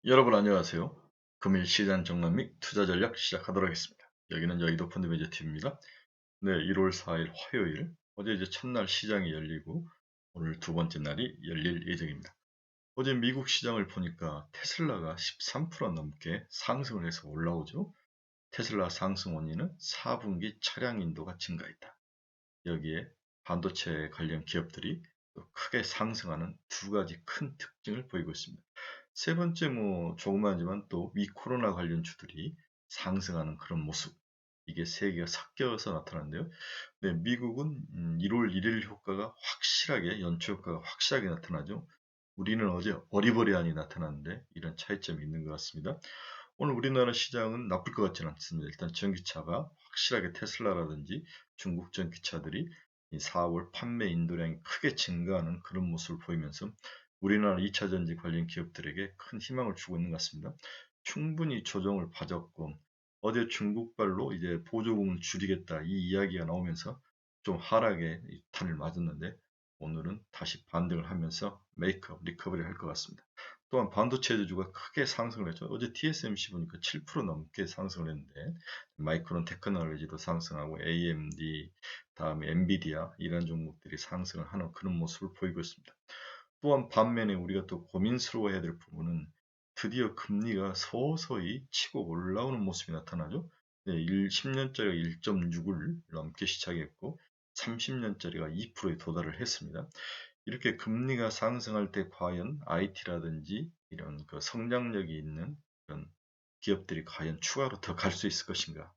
여러분 안녕하세요. 금일 시장 정론 및 투자 전략 시작하도록 하겠습니다. 여기는 여의도 펀드 매니저 팀입니다. 네, 1월 4일 화요일 어제 이제 첫날 시장이 열리고 오늘 두 번째 날이 열릴 예정입니다. 어제 미국 시장을 보니까 테슬라가 13% 넘게 상승을 해서 올라오죠. 테슬라 상승 원인은 4분기 차량 인도가 증가했다. 여기에 반도체 관련 기업들이 또 크게 상승하는 두 가지 큰 특징을 보이고 있습니다. 세 번째 조그마하지만 또 위코로나 관련주들이 상승하는 그런 모습. 이게 세 개가 섞여서 나타나는데요. 네, 미국은 1월 1일 효과가 확실하게 연초 효과가 확실하게 나타나죠. 우리는 어제 어리버리하니 나타났는데 이런 차이점이 있는 것 같습니다. 오늘 우리나라 시장은 나쁠 것 같지는 않습니다. 일단 전기차가 확실하게 테슬라라든지 중국 전기차들이 이 4월 판매 인도량이 크게 증가하는 그런 모습을 보이면서 우리나라 2차 전지 관련 기업들에게 큰 희망을 주고 있는 것 같습니다. 충분히 조정을 봐줬고 어제 중국발로 이제 보조금을 줄이겠다 이 이야기가 나오면서 좀 하락에 탄을 맞았는데 오늘은 다시 반등을 하면서 메이크업 리커버리 할 것 같습니다. 또한 반도체 주가 크게 상승을 했죠. 어제 TSMC 보니까 7% 넘게 상승을 했는데 마이크론 테크놀로지도 상승하고 AMD 다음에 엔비디아 이런 종목들이 상승을 하는 그런 모습을 보이고 있습니다. 또한 반면에 우리가 또 고민스러워해야 될 부분은 드디어 금리가 서서히 치고 올라오는 모습이 나타나죠. 네, 10년짜리가 1.6을 넘기 시작했고 30년짜리가 2%에 도달을 했습니다. 이렇게 금리가 상승할 때 과연 IT라든지 이런 그 성장력이 있는 그런 기업들이 과연 추가로 더 갈 수 있을 것인가?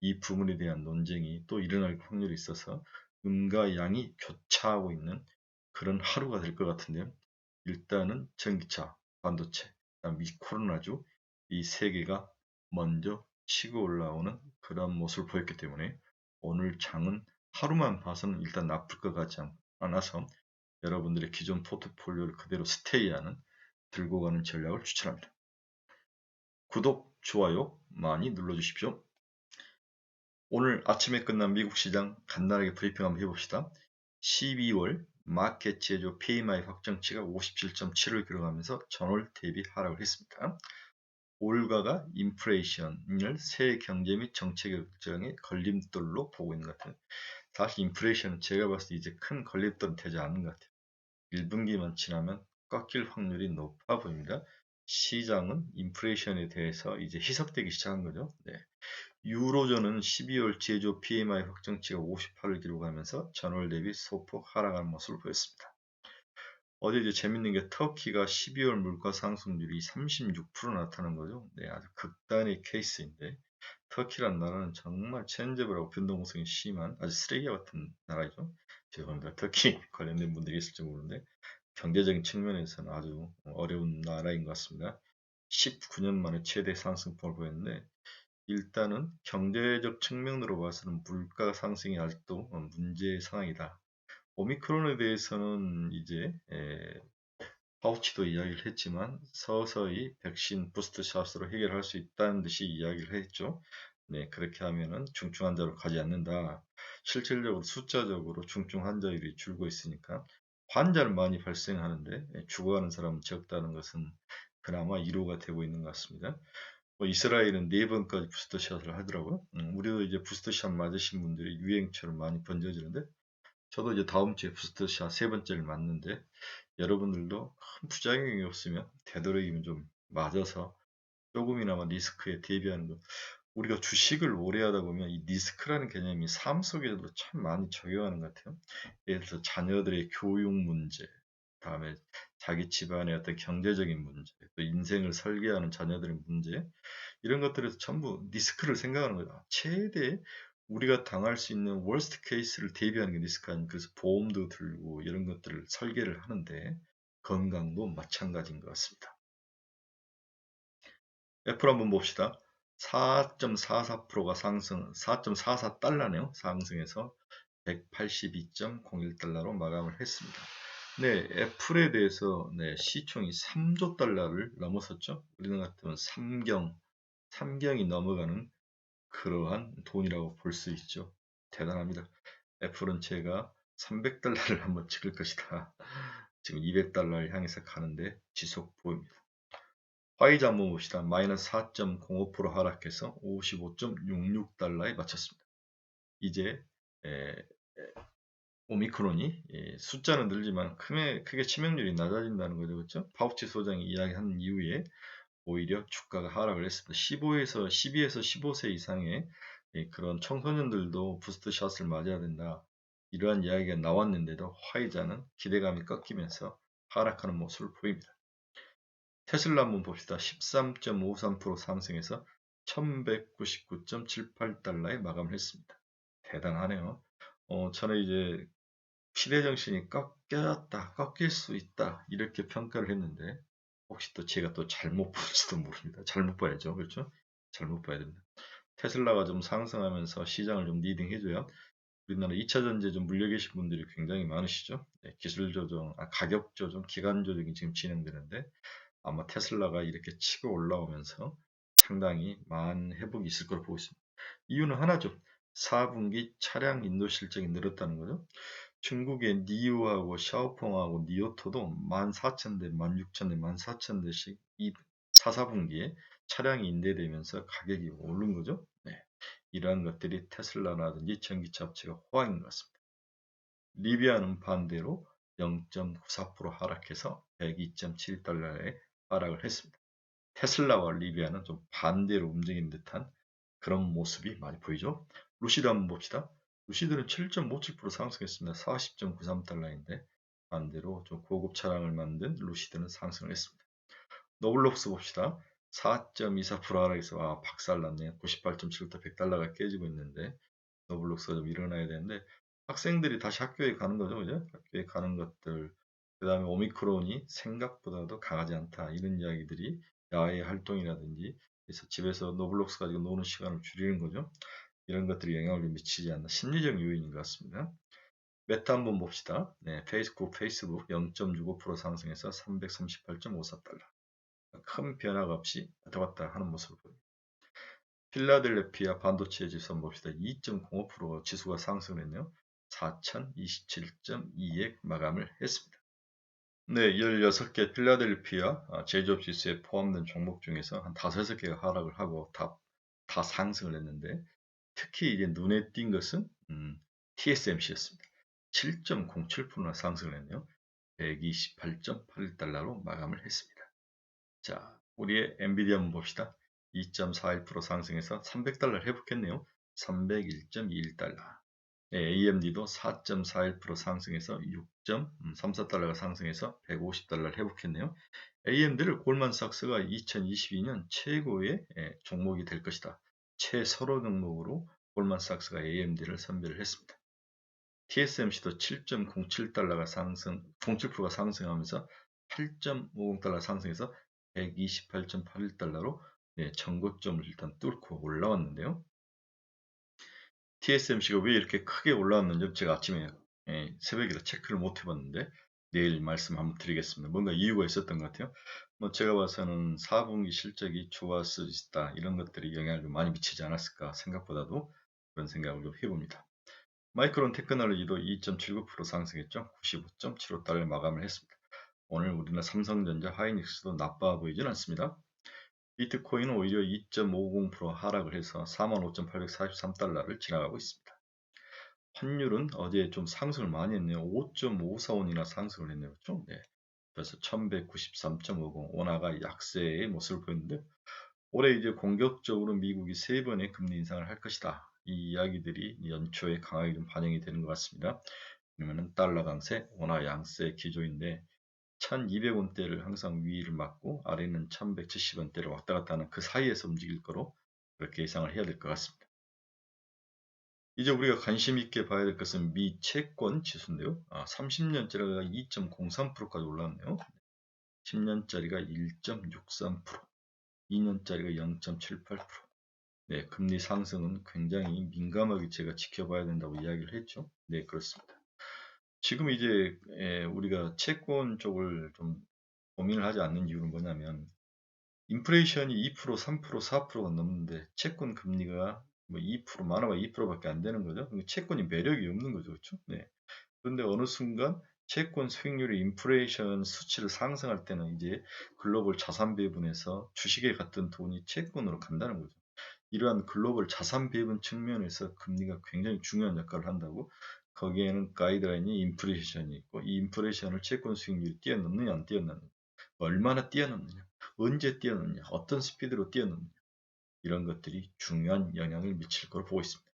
이 부분에 대한 논쟁이 또 일어날 확률이 있어서 음과 양이 교차하고 있는 그런 하루가 될 것 같은데요. 일단은 전기차, 반도체, 그다음 이 코로나주 이 세 개가 먼저 치고 올라오는 그런 모습을 보였기 때문에 오늘 장은 하루만 봐서는 일단 나쁠 것 같지 않아서 여러분들의 기존 포트폴리오를 그대로 스테이하는 들고 가는 전략을 추천합니다. 구독, 좋아요 많이 눌러주십시오. 오늘 아침에 끝난 미국 시장 간단하게 브리핑 한번 해봅시다. 12월 마켓 제조 PMI 확정치가 57.7을 기록하면서 전월 대비 하락을 했습니다. 올가가 인플레이션을 새 경제 및 정책 결정의 걸림돌로 보고 있는 것 같아요. 사실 인플레이션은 제가 봤을 때 이제 큰 걸림돌은 되지 않는 것 같아요. 1분기만 지나면 꺾일 확률이 높아 보입니다. 시장은 인플레이션에 대해서 이제 희석되기 시작한 거죠. 네. 유로존은 12월 제조 PMI 확정치가 58을 기록하면서 전월 대비 소폭 하락하는 모습을 보였습니다. 어제 이제 재밌는 게 터키가 12월 물가 상승률이 36% 나타난 거죠. 네, 아주 극단의 케이스인데 터키란 나라는 정말 체인지블하고 변동성이 심한 아주 쓰레기 같은 나라죠. 죄송합니다. 터키 관련된 분들이 있을지 모르는데 경제적인 측면에서는 아주 어려운 나라인 것 같습니다. 19년 만에 최대 상승폭을 보였는데 일단은 경제적 측면으로 봐서는 물가 상승이 아직도 문제의 상황이다. 오미크론에 대해서는 이제 파우치도 이야기를 했지만 서서히 백신 부스트 샷으로 해결할 수 있다는 듯이 이야기를 했죠. 네, 그렇게 하면은 중증 환자로 가지 않는다. 실질적으로 숫자적으로 중증 환자율이 줄고 있으니까 환자는 많이 발생하는데 죽어가는 사람은 적다는 것은 그나마 위로가 되고 있는 것 같습니다. 이스라엘은 4번까지 부스터샷을 하더라고요. 우리도 이제 부스터샷 맞으신 분들이 유행처럼 많이 번져지는데 저도 이제 다음 주에 부스터샷 세 번째를 맞는데 여러분들도 큰 부작용이 없으면 되도록이면 좀 맞아서 조금이나마 리스크에 대비하는 것. 우리가 주식을 오래 하다 보면 이 리스크라는 개념이 삶 속에서도 참 많이 적용하는 것 같아요. 예를 들어서 자녀들의 교육 문제, 다음에 자기 집안의 어떤 경제적인 문제, 또 인생을 설계하는 자녀들의 문제, 이런 것들에서 전부 리스크를 생각하는 거다. 최대 우리가 당할 수 있는 월스트 케이스를 대비하는 게 리스크 아닙니까? 그래서 보험도 들고 이런 것들을 설계를 하는데 건강도 마찬가지인 것 같습니다. 애플 한번 봅시다. 4.44%가 상승, 4.44달러네요. 상승해서 182.01달러로 마감을 했습니다. 네, 애플에 대해서 네, 시총이 3조 달러를 넘어섰죠. 우리나라 같으면 삼경이 넘어가는 그러한 돈이라고 볼 수 있죠. 대단합니다. 애플은 제가 300달러를 한번 찍을 것이다. 지금 200달러를 향해서 가는데 지속 보입니다. 화이자 한번 봅시다. 마이너스 4.05% 하락해서 55.66달러에 마쳤습니다. 이제 에, 오미크론이 숫자는 늘지만 크게 치명률이 낮아진다는 거죠. 그렇죠? 파우치 소장이 이야기한 이후에 오히려 주가가 하락을 했습니다. 12에서 15세 이상의 그런 청소년들도 부스트샷을 맞아야 된다. 이러한 이야기가 나왔는데도 화이자는 기대감이 꺾이면서 하락하는 모습을 보입니다. 테슬라 한번 봅시다. 13.53% 상승해서 1199.78달러에 마감을 했습니다. 대단하네요. 저는 이제 시대정신이 꺾였다, 꺾일 수 있다 이렇게 평가를 했는데 혹시 또 제가 또 잘못 볼지도 모릅니다. 잘못 봐야죠. 그렇죠? 잘못 봐야 됩니다. 테슬라가 좀 상승하면서 시장을 좀 리딩해줘야 우리나라 2차 전지에 좀 물려 계신 분들이 굉장히 많으시죠. 네, 기술 조정, 가격 조정, 기간 조정이 지금 진행되는데 아마 테슬라가 이렇게 치고 올라오면서 상당히 많은 회복이 있을 거로 보고 있습니다. 이유는 하나죠. 4분기 차량 인도 실적이 늘었다는 거죠. 중국의 니오하고 샤오펑하고 니오토도 14,000대, 16,000대, 14,000대씩 이 4분기에 차량이 인대되면서 가격이 오른 거죠. 네. 이러한 것들이 테슬라라든지 전기차 업체가 호황인 것 같습니다. 리비아는 반대로 0.94% 하락해서 102.7달러에 하락을 했습니다. 테슬라와 리비아는 좀 반대로 움직이는 듯한 그런 모습이 많이 보이죠. 루시드 한번 봅시다. 루시드는 7.57% 상승했습니다. 40.93달러인데 반대로 좀 고급 차량을 만든 루시드는 상승을 했습니다. 노블록스 봅시다. 4.24% 하락해서 박살났네요. 98.7부터 100달러가 깨지고 있는데 노블록스가 좀 일어나야 되는데 학생들이 다시 학교에 가는 거죠. 그죠? 학교에 가는 것들 그 다음에 오미크론이 생각보다도 강하지 않다 이런 이야기들이 야외 활동이라든지 그래서 집에서 노블록스 가지고 노는 시간을 줄이는 거죠. 이런 것들이 영향을 미치지 않나 심리적 요인인 것 같습니다. 메타 한번 봅시다. 네, 페이스북 0.65% 상승해서 338.54달러. 큰 변화가 없이 왔다 갔다 하는 모습을 보입니다. 필라델피아 반도체 지수 한번 봅시다. 2.05% 지수가 상승했네요. 4027.2에 마감을 했습니다. 네, 16개 필라델피아 제조업 지수에 포함된 종목 중에서 한 5-6개가 하락을 하고 다 상승을 했는데 특히 이제 눈에 띈 것은 TSMC였습니다. 7.07%나 상승을 했네요. 128.81달러로 마감을 했습니다. 자, 우리의 엔비디아 한번 봅시다. 2.41% 상승해서 300달러를 회복했네요. 301.21달러. 네, AMD도 4.41% 상승해서 6.34달러가 상승해서 150달러를 회복했네요. AMD를 골만삭스가 2022년 최고의 종목이 될 것이다. 최서로 종목으로 골만삭스가 AMD를 선별을 했습니다. TSMC도 7.07달러가 07%가 상승하면서 8.50달러 상승해서 128.81달러로 전고점을 일단 뚫고 올라왔는데요. TSMC가 왜 이렇게 크게 올라왔는지 제가 아침에 새벽이라 체크를 못 해봤는데 내일 말씀 한번 드리겠습니다. 뭔가 이유가 있었던 것 같아요. 뭐 제가 봐서는 4분기 실적이 좋았을 수 있다. 이런 것들이 영향을 많이 미치지 않았을까 생각보다도 그런 생각을 좀 해봅니다. 마이크론 테크놀로지도 2.79% 상승했죠. 95.75달러 마감을 했습니다. 오늘 우리나라 삼성전자, 하이닉스도 나빠 보이진 않습니다. 비트코인은 오히려 2.50% 하락을 해서 45,843달러를 지나가고 있습니다. 환율은 어제 좀 상승을 많이 했네요. 5.545원이나 상승을 했네요. 그렇죠? 네. 그래서 1193.50 원화가 약세의 모습을 보였는데 올해 이제 공격적으로 미국이 3번의 금리 인상을 할 것이다. 이 이야기들이 연초에 강하게 좀 반영이 되는 것 같습니다. 그러면은 달러 강세, 원화 양세 기조인데 1200원대를 항상 위를 맞고 아래는 1170원대를 왔다 갔다 하는 그 사이에서 움직일 거로 그렇게 예상을 해야 될 것 같습니다. 이제 우리가 관심 있게 봐야 될 것은 미 채권 지수인데요. 30년짜리가 2.03%까지 올랐네요. 10년짜리가 1.63%, 2년짜리가 0.78%. 네, 금리 상승은 굉장히 민감하게 제가 지켜봐야 된다고 이야기를 했죠. 네, 그렇습니다. 지금 이제 우리가 채권 쪽을 좀 고민을 하지 않는 이유는 뭐냐면 인플레이션이 2%, 3%, 4%가 넘는데 채권 금리가 뭐 2%, 많아봐 2%밖에 안 되는 거죠. 채권이 매력이 없는 거죠. 그렇죠? 네. 그런데 어느 순간 채권 수익률이 인플레이션 수치를 상승할 때는 이제 글로벌 자산 배분에서 주식에 갔던 돈이 채권으로 간다는 거죠. 이러한 글로벌 자산 배분 측면에서 금리가 굉장히 중요한 역할을 한다고. 거기에는 가이드라인이 인플레이션이 있고, 이 인플레이션을 채권 수익률이 뛰어넘느냐 안 뛰어넘느냐, 얼마나 뛰어넘느냐, 언제 뛰어넘느냐, 어떤 스피드로 뛰어넘느냐, 이런 것들이 중요한 영향을 미칠 거로 보고 있습니다.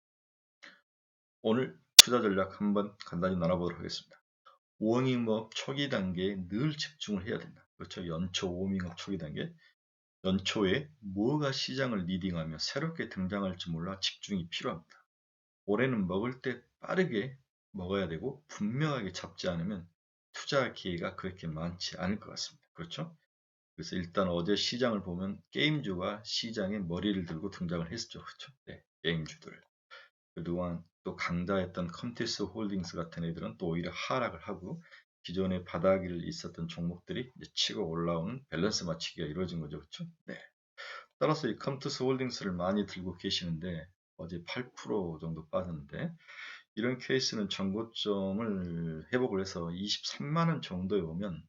오늘 투자 전략 한번 간단히 나눠보도록 하겠습니다. 워밍업 초기 단계에 늘 집중을 해야 된다. 그렇죠. 연초 워밍업 초기 단계. 연초에 뭐가 시장을 리딩하며 새롭게 등장할지 몰라 집중이 필요합니다. 올해는 먹을 때 빠르게 먹어야 되고 분명하게 잡지 않으면 투자 기회가 그렇게 많지 않을 것 같습니다. 그렇죠? 그래서 일단 어제 시장을 보면 게임주가 시장에 머리를 들고 등장을 했죠. 그렇죠? 네, 게임주들. 그동안 또 강자였던 컴티스 홀딩스 같은 애들은 또 오히려 하락을 하고 기존에 바닥에 있었던 종목들이 이제 치고 올라오는 밸런스 맞추기가 이루어진 거죠. 그렇죠? 네. 따라서 이 컴투스 홀딩스를 많이 들고 계시는데 어제 8% 정도 빠졌는데, 이런 케이스는 전고점을 회복을 해서 23만원 정도에 오면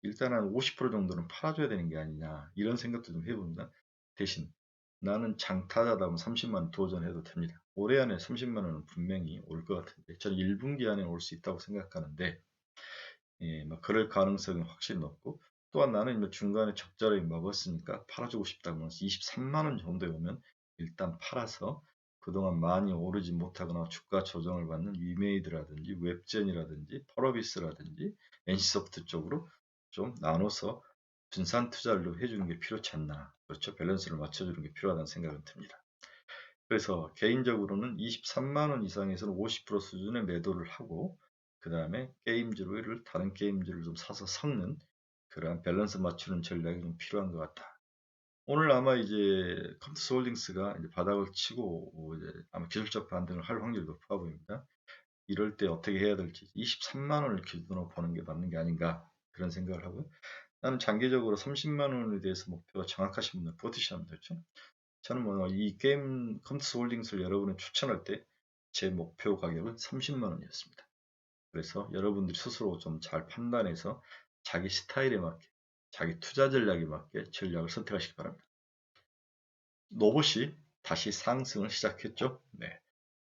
일단 한 50% 정도는 팔아줘야 되는 게 아니냐, 이런 생각도 좀 해봅니다. 대신 나는 장타자다면 30만원 도전해도 됩니다. 올해 안에 30만원은 분명히 올 것 같은데, 저는 1분기 안에 올 수 있다고 생각하는데, 예, 뭐 그럴 가능성은 확실히 높고, 또한 나는 뭐 중간에 적절하게 먹었으니까 팔아주고 싶다고 해서 23만원 정도에 오면 일단 팔아서 그동안 많이 오르지 못하거나 주가 조정을 받는 위메이드라든지 웹젠이라든지 펄어비스라든지 NC소프트 쪽으로 좀 나눠서 분산 투자를 해주는 게 필요치 않나. 그렇죠. 밸런스를 맞춰주는 게 필요하다는 생각은 듭니다. 그래서 개인적으로는 23만원 이상에서는 50% 수준의 매도를 하고, 그 다음에 게임즈를 다른 게임즈를 좀 사서 섞는 그러한 밸런스 맞추는 전략이 좀 필요한 것 같다. 오늘 아마 이제 컴투스 홀딩스가 이제 바닥을 치고 이제 아마 기술적 반등을 할 확률이 높아 보입니다. 이럴 때 어떻게 해야 될지 23만원을 기준으로 보는 게 맞는 게 아닌가, 그런 생각을 하고요. 나는 장기적으로 30만원에 대해서 목표가 정확하신 분들 버티셔야 합니다. 그렇죠? 저는 뭐 이 게임 컴투스 홀딩스를 여러분에 추천할 때 제 목표 가격은 30만원이었습니다. 그래서 여러분들이 스스로 좀 잘 판단해서 자기 스타일에 맞게, 자기 투자 전략에 맞게 전략을 선택하시기 바랍니다. 노봇이 다시 상승을 시작했죠. 네.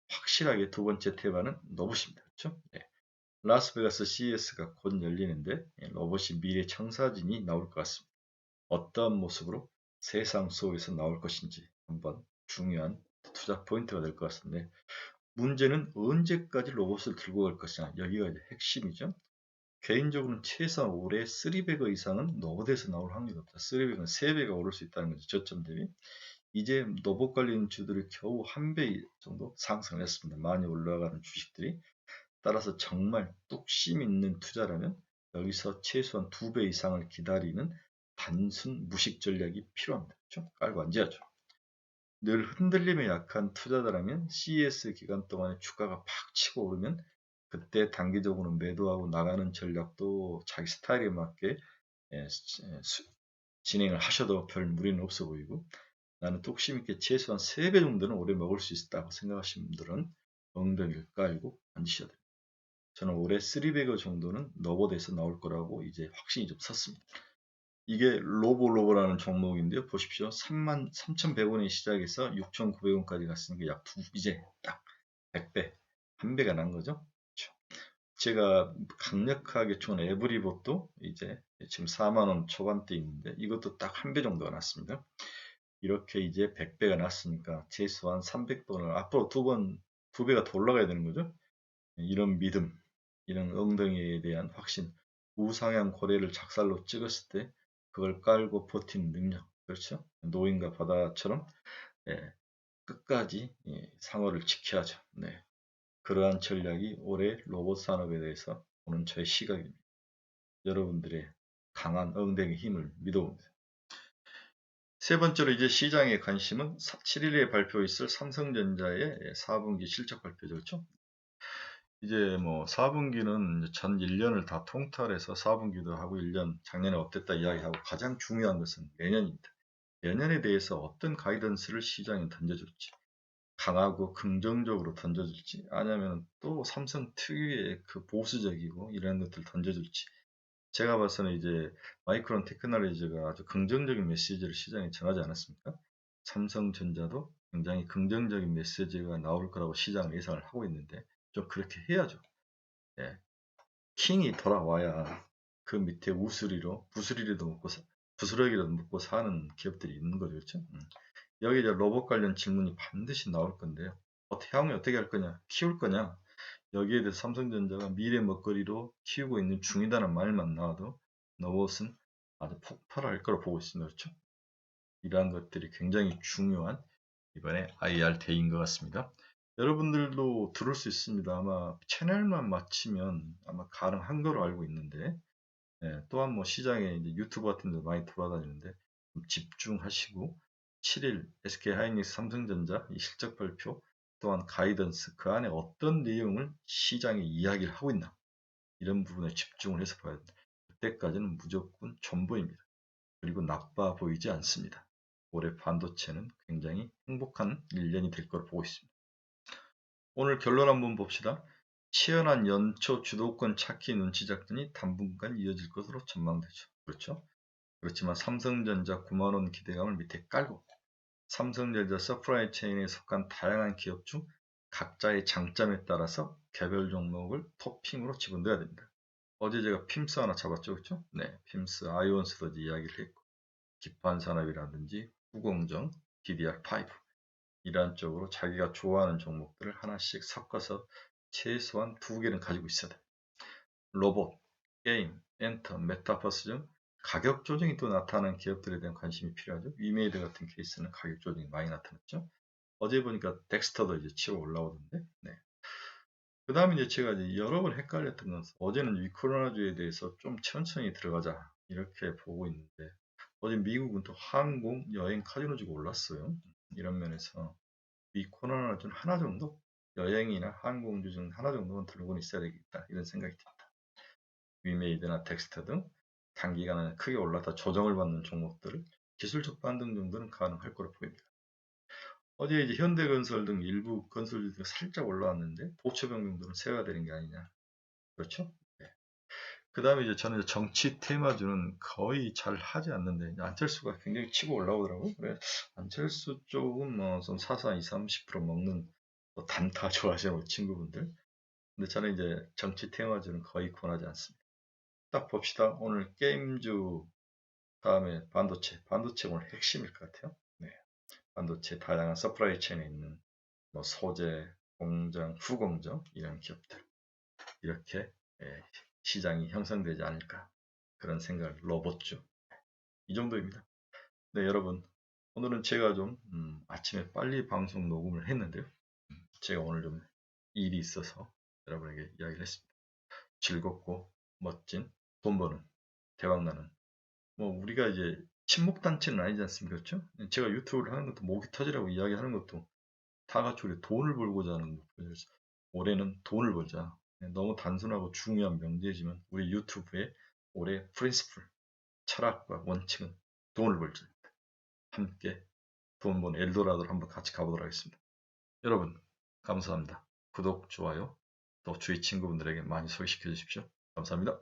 확실하게 두 번째 테마는 노봇입니다. 그렇죠? 네. 라스베가스 CES가 곧 열리는데 로봇이 미래 청사진이 나올 것 같습니다. 어떠한 모습으로 세상 속에서 나올 것인지 한번 중요한 투자 포인트가 될 것 같습니다. 문제는 언제까지 로봇을 들고 갈 것이냐, 여기가 이제 핵심이죠. 개인적으로는 최소한 올해 3배거 이상은 로봇에서 나올 확률이 없다. 3배거는 3배가 오를 수 있다는 거죠. 저점 대비. 이제 로봇 관련 주들이 겨우 1배 정도 상승을 했습니다. 많이 올라가는 주식들이. 따라서 정말 뚝심 있는 투자라면 여기서 최소한 2배 이상을 기다리는 단순 무식 전략이 필요합니다. 그렇죠? 깔고 앉아야죠. 늘 흔들림에 약한 투자자라면 CES 기간 동안에 주가가 팍 치고 오르면 그때 단기적으로 매도하고 나가는 전략도 자기 스타일에 맞게 진행을 하셔도 별 무리는 없어 보이고, 나는 뚝심 있게 최소한 3배 정도는 오래 먹을 수 있다고 생각하시는 분들은 엉덩이를 깔고 앉으셔야 됩니다. 저는 올해 3배거 정도는 너보드에서 나올 거라고 이제 확신이 좀 섰습니다. 이게 로보라는 종목인데요. 보십시오. 33,100원에 시작해서 6,900원까지 갔으니까 이제 딱 100배, 한 배가 난 거죠. 그렇죠. 제가 강력하게 준 에브리봇도 이제 지금 4만원 초반대 있는데 이것도 딱 한 배 정도가 났습니다. 이렇게 이제 100배가 났으니까 최소한 300번을 앞으로 두 배가 더 올라가야 되는 거죠. 이런 믿음, 이런 엉덩이에 대한 확신, 우상향 고래를 작살로 찍었을 때 그걸 깔고 버티는 능력, 그렇죠? 노인과 바다처럼 예, 끝까지 상어를 지켜야죠. 네. 그러한 전략이 올해 로봇 산업에 대해서 보는 저의 시각입니다. 여러분들의 강한 엉덩이 힘을 믿어봅니다. 세 번째로 이제 시장의 관심은 7일에 발표 있을 삼성전자의 4분기 실적 발표죠. 그렇죠? 이제 뭐 4분기는 전 1년을 다 통틀해서 4분기도 하고 1년 작년에 어땠다 이야기하고, 가장 중요한 것은 내년입니다. 내년에 대해서 어떤 가이던스를 시장에 던져줄지. 강하고 긍정적으로 던져줄지, 아니면 또 삼성 특유의 그 보수적이고 이런 것들 던져줄지. 제가 봐서는 이제 마이크론 테크놀로지가 아주 긍정적인 메시지를 시장에 전하지 않았습니까? 삼성전자도 굉장히 긍정적인 메시지가 나올 거라고 시장은 예상을 하고 있는데, 좀 그렇게 해야죠. 예. 킹이 돌아와야 그 밑에 부스러기라도 먹고 사는 기업들이 있는 거죠. 그렇죠? 여기 이제 로봇 관련 질문이 반드시 나올 건데요. 향후 어떻게 할 거냐? 키울 거냐? 여기에 대해서 삼성전자가 미래 먹거리로 키우고 있는 중이다는 말만 나와도 로봇은 아주 폭발할 거로 보고 있습니다. 그렇죠? 이러한 것들이 굉장히 중요한 이번에 IR 대인 것 같습니다. 여러분들도 들을 수 있습니다. 아마 채널만 맞추면 아마 가능한 거로 알고 있는데, 또한 뭐 시장에 이제 유튜브 같은 데 많이 돌아다니는데 좀 집중하시고, 7일 SK하이닉스 삼성전자 이 실적 발표 또한 가이던스 그 안에 어떤 내용을 시장에 이야기를 하고 있나, 이런 부분에 집중을 해서 봐야 됩니다. 그때까지는 무조건 전보입니다. 그리고 나빠 보이지 않습니다. 올해 반도체는 굉장히 행복한 1년이 될 거로 보고 있습니다. 오늘 결론 한번 봅시다. 치열한 연초 주도권 찾기 눈치 작전이 당분간 이어질 것으로 전망되죠. 그렇죠? 그렇지만 삼성전자 9만원 기대감을 밑에 깔고, 삼성전자 서프라이 체인에 속한 다양한 기업 중 각자의 장점에 따라서 개별 종목을 토핑으로 집어넣어야 됩니다. 어제 제가 핌스 하나 잡았죠. 그렇죠? 네, 핌스 아이온스도 이야기를 했고, 기판산업이라든지 후공정, DDR5 이러한 쪽으로 자기가 좋아하는 종목들을 하나씩 섞어서 최소한 2개는 가지고 있어야 돼. 로봇, 게임, 엔터, 메타버스 등 가격 조정이 또 나타나는 기업들에 대한 관심이 필요하죠. 위메이드 같은 케이스는 가격 조정이 많이 나타났죠. 어제 보니까 덱스터도 이제 치고 올라오던데. 네. 그 다음에 이제 제가 이제 여러 번 헷갈렸던 것은, 어제는 위코로나주에 대해서 좀 천천히 들어가자 이렇게 보고 있는데, 어제 미국은 또 항공, 여행, 카지노주가 올랐어요. 이런 면에서 위코로나주 하나 정도, 여행이나 항공주 중 하나 정도는 들고는 있어야 되겠다, 이런 생각이 듭니다. 위메이드나 덱스터 등 단기간에 크게 올랐다 조정을 받는 종목들을 기술적 반등 정도는 가능할 거로 보입니다. 어제 이제 현대건설 등 일부 건설주가 살짝 올라왔는데 보초병 정도는 세가 되는 게 아니냐. 그렇죠? 네. 그 다음에 이제 저는 정치 테마주는 거의 잘 하지 않는데, 안철수가 굉장히 치고 올라오더라고요. 그래, 안철수 쪽은 뭐좀 사사 20, 30% 먹는 뭐 단타 좋아하시는 친구분들. 근데 저는 이제 정치 테마주는 거의 권하지 않습니다. 딱 봅시다. 오늘 게임주, 다음에 반도체 오늘 핵심일 것 같아요. 네. 반도체 다양한 서프라이 체인에 있는 뭐 소재, 공정, 후공정 이런 기업들, 이렇게 시장이 형성되지 않을까, 그런 생각. 로봇주 이 정도입니다. 네, 여러분, 오늘은 제가 좀 아침에 빨리 방송 녹음을 했는데요. 제가 오늘 좀 일이 있어서 여러분에게 이야기를 했습니다. 즐겁고 멋진 돈 버는 대박나는, 뭐 우리가 이제 친목단체는 아니지 않습니까? 그렇죠? 제가 유튜브를 하는 것도 목이 터지라고 이야기하는 것도 다 같이 우리 돈을 벌고자 하는 목표에서 올해는 돈을 벌자. 너무 단순하고 중요한 명제지만 우리 유튜브의 올해 프린시플, 철학과 원칙은 돈을 벌자. 함께 돈 버는 엘도라도를 한번 같이 가보도록 하겠습니다. 여러분, 감사합니다. 구독, 좋아요, 또 주위 친구분들에게 많이 소개시켜 주십시오. 감사합니다.